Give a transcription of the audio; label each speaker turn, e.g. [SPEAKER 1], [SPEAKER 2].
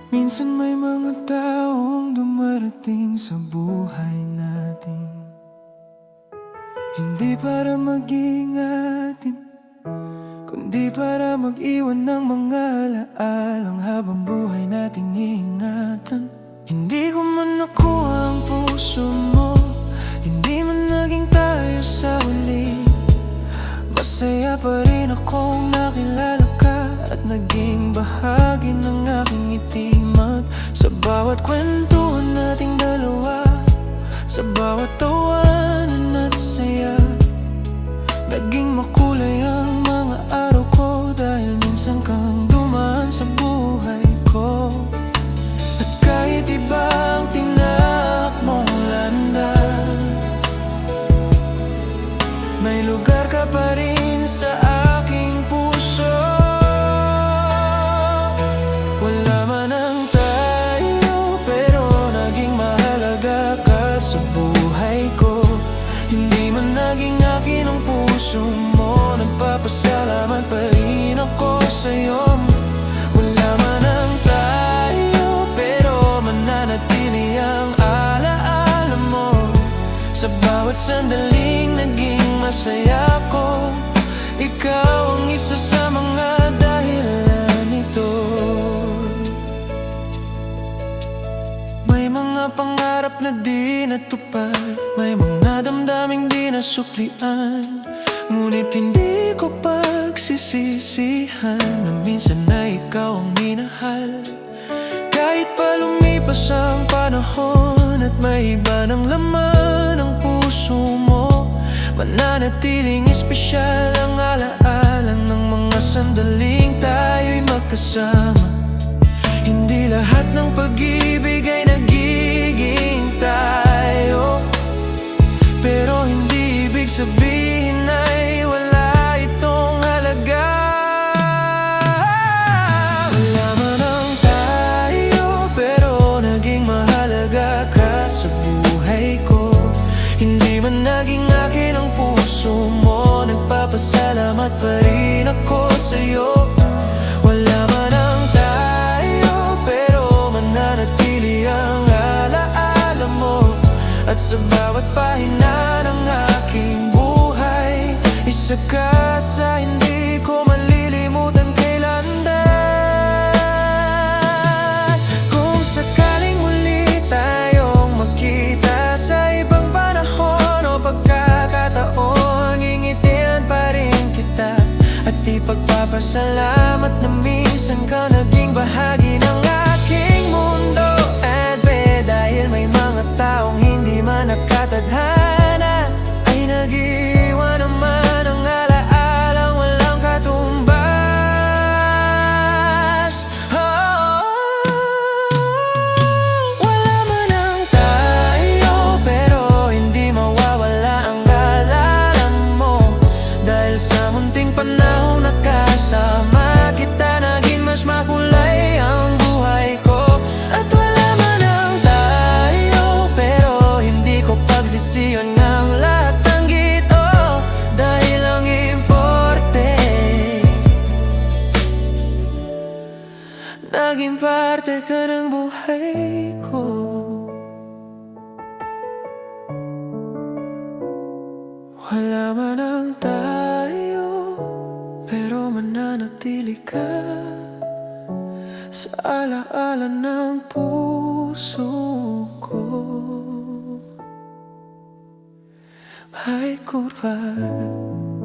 [SPEAKER 1] Minsan may mga taong dumarating sa buhay natin, hindi para mag-ingatin, kundi para mag-iwan ng mga alaalang habang buhay nating iingatan. Hindi ko man nakuha ang puso mo, hindi man naging tayo sa huli, masaya pa rin akong nakilala ka at naging bahagi ng aking itimat. Sa bawat kwentuhan nating dalawa, sa bawat tawanan at saya, naging makulay ang mga araw ko dahil minsan kang dumaan sa buhay ko. At kahit iba ang tinahak mong landas, may lugar ka pa rin sa aking puso. Wala man ang tayo, pero naging mahalaga ka sa buhay ko. Hindi man naging akin ang puso mo, nagpapasalamat pa rin ako sa'yo. Wala man ang tayo, pero mananatili ang alaala mo sa bawat sandaling naging masaya ko. Ikaw ang isa sa mga dahilan nito. May mga pangarap na di natupad, may mga damdaming di nasuklian, ngunit hindi ko pagsisisihan na minsan na ikaw ang minahal. Kahit pa lumipas ang panahon at may iba ng laman ang puso mo, mananatiling espesyal ang alaala ng mga sandaling tayo'y magkasama. Hindi lahat ng pag-ibig ay nagiging tayo, pero hindi ibig sabihin ay wala itong halaga. Wala man ang tayo, pero naging mahalaga ka sa buhay ko. Hindi man naging akin ang puso mo, nagpapasalamat pa rin ako sa'yo. Wala man ang tayo, pero mananatili ang alaala mo, at sa bawat pahina ng aking buhay, isa ka sa hindi ko malilimutan kailanman. Kung sakaling muli tayong magkita sa ibang panahon o pagkakataon, ngingitian pa rin kita at ipagpapasalamat na minsan ka naging bahagi ng aking mundo. At dahil may mga taong hindi man nakatadhana, ay nag-iwan naman ang alaalang walang katumbas. Wala man ang tayo, pero hindi mawawala ang alala mo, dahil sa munting panahon nakasama kita, naging mas makulay ang buhay ko. At wala man ang tayo, pero hindi ko pagsisiyon ng lahat ng gito, dahil ang importante, naging parte ka ng buhay ko. Wala man ang tayo, pero mananatili ka sa alaala ng puso ko. Ay kurban.